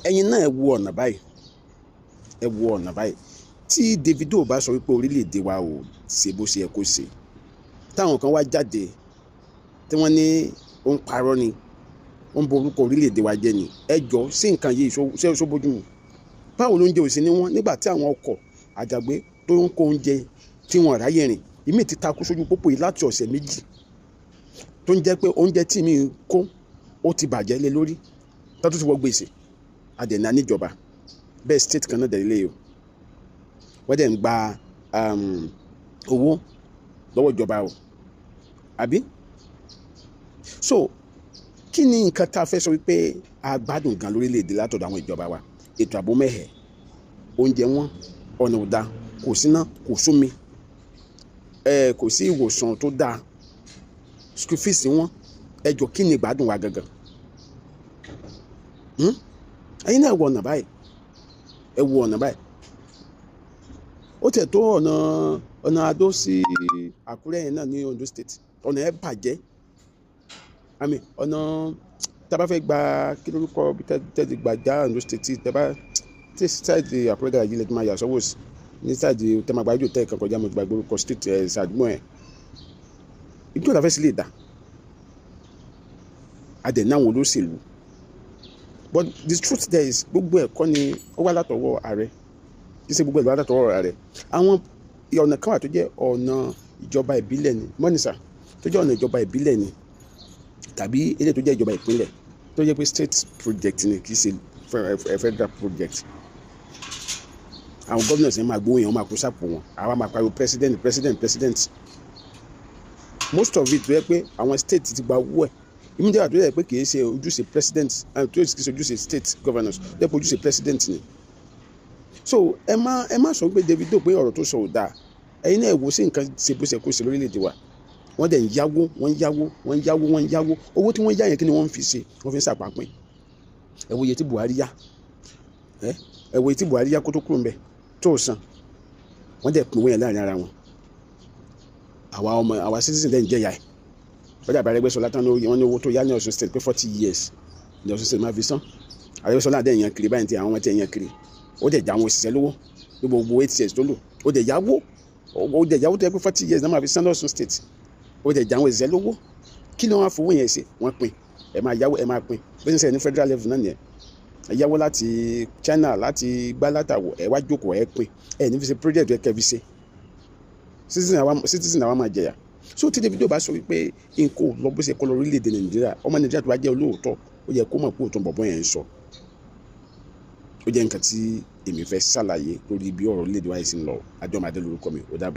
ẹ̀yin náà ẹ wo ọ̀nà báyìí tí Davido bá sọ wípé orílẹ̀-èdè wa ò ṣe bó ṣe yẹ kó ṣe, táwọn kan wá jáde tí wọ́n ní ó ń parọ́ ni, ó ń borúkọ orílẹ̀-èdè wa jẹ́ ni, ẹ jọ sí nǹkan yìí ṣó bójú mu? Báwo ló ń jẹ òsì ní wọn nígbà tí àwọn ọkọ̀ àjàgbé tó ń kó oúnjẹ tí wọ́n ráyè rìn, ìmí ti takú sójú pópó yìí láti ọ̀sẹ̀ méjì, tó ń jẹ́ pé oúnjẹ tí mi kó ó ti bàjẹ́ lé lórí, tó ti wọ gbèsè àdẹ̀nà níjọba bẹ́ẹ̀ state kan náà dẹ̀ lé o, wọ́n dẹ̀ ń gba owó lọ́wọ́ ìjọba o, àbí? So kí ni nǹkan tá a fẹ́ sọ wípé a gbádùn gan lórílẹ̀‐èdè látọ̀dọ̀ àwọn ìjọba wa? Ètò ààbò mẹ́hẹ̀, oúnjẹ wọn, ọ̀nà ò dáa, kò síná, kò sómi, kò sí ìwòsàn tó dáa, school fees wọn, ẹ jọ kí ni ìgbádùn wa gangan? ẹ̀yin náà ẹ wo ọ̀nà báyìí, ó tẹ̀ tó ọ̀nà Adó sí Àkúrẹ́ yẹn náà ní Ondo State, ọ̀nà ẹ̀ bàjẹ́, àmì ọ̀nà tábà fẹ́ gba kí lórúkọ bí tẹ́lẹ̀ gbàjá Ondo State tí sáìdì Àkúrẹ́ gàrà yìí lè máa yà sọ́wọ́ sí ní sáìdì tẹ́màgbájú tẹ́ ẹ̀kan kọjá mo ti gbàgbé orúkọ state ṣàdúgbò ẹ̀, ìjọ ìlàfẹ́ sí lè dà adẹ̀ náà wọn olóṣèlú, but the truth there is gbogbo ẹ̀kọ́ ni ó wá látọwọ́ ààrẹ, kí ṣe gbogbo ẹ̀ ló wá látọwọ́ ààrẹ. Àwọn ọ̀nà kan wà tó jẹ́ ọ̀nà ìjọba ìbílẹ̀ ni mọ́nìsà, tó jẹ́ ọ̀nà ìjọba ìbílẹ̀ ni, tàbí ilé tó jẹ́ ìjọba ìpínlẹ̀ tó jẹ́ pé state project ni kì í ṣe federal project. Àwọn governors yẹn máa gbóhùn yẹn, wọ́n máa kó sápò wọn, àwa máa pariwo president. Most of it tó yẹ pé àwọn state ti gba owó ẹ̀, immediately tó yẹ pé kì í ṣe ojúṣe president tó yẹ kì í ṣe ojúṣe state governors, tó yẹ pé ojúṣe president ni. So ẹ má sọ pé Davido pé ọ̀rọ̀ tó sọ ò dáa, ẹ̀yin náà ẹ wò sí nǹkan ṣe bó ṣe kó ṣe lórílẹ̀‐èdè wa. Wọ́n dẹ̀ ń yáwó, owó tí wọ́n yá yẹn kí ni wọ́n fi ṣe? Wọ́n fi ń ṣàpapín. Ẹ wo iye tí Buhari yá kó tó kúrò ńbẹ̀ tó san, wọ́n dẹ̀ pín owó yẹn láàrin ara wọn. Àwa citizen dẹ̀ ń jẹ̀yà ẹ̀. Bọ́dà Arẹ́gbẹ́ṣọlá tán wọ́n ní owó tó yá ní Ọ̀ṣun state pé 40 years ní Ọ̀ṣun state máa fi san. Arẹ́gbẹ́ṣọlá dẹ̀ yan kiri báyìí tí àwọn ọmọ tẹ̀ yan kiri, ó dẹ̀ já àwọn òṣìṣẹ́ lówó ní gbogbo 8 years tó lò, ó dẹ̀ yáwó tó yẹ pé 40 years náà máa fi san lọ́ṣun state, ó dẹ̀ já àwọn òṣìṣẹ́ lówó. Kí ló wọ́n fowó yẹn ṣe? Wọ́n pín, ẹ máa yáwó ẹ máa pín, bí wọ́n ṣe ní federal level náà nìyẹn. Ẹ yáwó láti China láti gbá látàwọ̀, ẹ wá jókòó ẹ pín, ẹ ní fi ṣe project ẹ kẹfì ṣe, citizen àwa máa jẹ̀yà. So tí Davido bá sọ wípé nǹkan ò lọ bó ṣe kọ́ lọ orílẹ̀-èdè Nàìjíríà, ọmọ Nàìjíríà tó bá jẹ́ olóòótọ́ ó yẹ kó mọ̀ pé òótọ́ bọ̀bọ́ yẹn ń sọ. Ó jẹ́ nǹkan tí èmi fẹ́ ṣàlàyé lórí bí ọ̀rọ̀ orílẹ̀-èdè wa yìí sì ń lọ. Adéọmọ Adé lórúkọ mi, ó dàbọ̀.